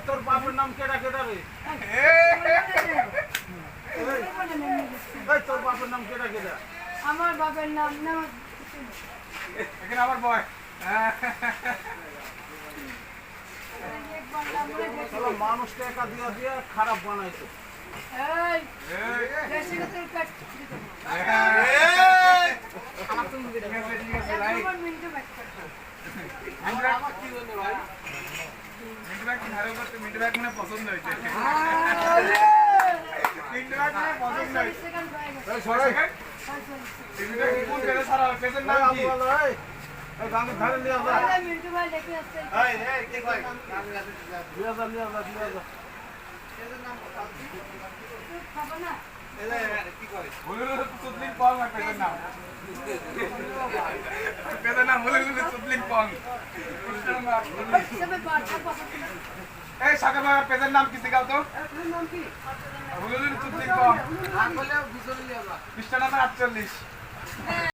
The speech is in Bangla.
তোর বাপের নাম কেডা কেডা রে? তোর বাপের নাম কেডা কেডা? আমার বাবার নাম না এখানে আমার বয় মানুষকে একা দিয়া দিয়া খারাপ বানাইছে। পছন্দ হয়েছে পেজের নাম কি শিখাও তো? পৃষ্ঠা নাম্বার 48।